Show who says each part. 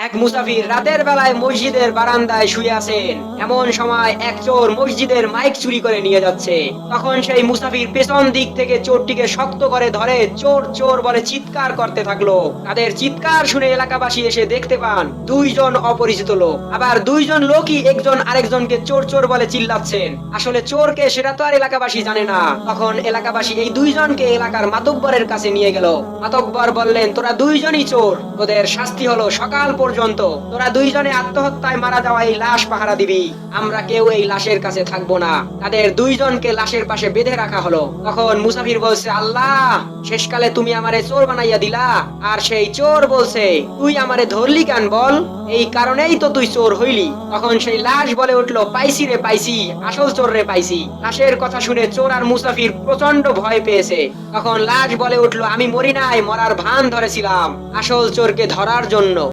Speaker 1: এক মুসাফির রাতের বেলায় মসজিদের বারান্দায় শুয়ে আছেন। এমন সময় এক চোর মসজিদের মাইক চুরি করে নিয়ে যাচ্ছে। তখন সেই মুসাফির পেছন দিক থেকে চোরটিকে শক্ত করে ধরে চোর চোর বলে চিৎকার করতে থাকলো। তাদের চিৎকার শুনে এলাকাবাসী এসে দেখতে পান দুইজন অপরিচিত লোক। আবার দুইজন লোকই একজন আরেকজনকে চোর চোর বলে চিল্লাচ্ছেন। আসলে চোরকে সেটা তো আর এলাকাবাসী জানে না। তখন এলাকাবাসী এই দুইজনকে এলাকার মাতব্বরের কাছে নিয়ে গেল। মাতব্বর বললেন, তোরা দুইজনই চোর, তোদের শাস্তি হলো সকাল পর্যন্ত তোরা দুইজনে আত্মহত্যায় মারা যাওয়া এই লাশ পাহারা দিবি। আমরা কেউ এই লাশের কাছে থাকবো না। তাদের দুইজনকে লাশের পাশে বেঁধে রাখা হলো। তখন মুসাফির বলছে, আল্লাহ, শেষকালে তুমি আমারে চোর বানাইয়া দিলা। আর সেই চোর বলছে, তুই আমারে ধরলি কেন বল? এই কারণেই তো তুই চোর হইলি। তখন সেই লাশ বলে উঠলো, পাইছি রে পাইছি, আসল চোর রে পাইছি। লাশের কথা শুনে চোর আর মুসাফির প্রচন্ড ভয় পেয়েছে। তখন লাশ বলে উঠলো, আমি মরি নাই, মরার ভান ধরেছিলাম আসল চোরকে ধরার জন্য।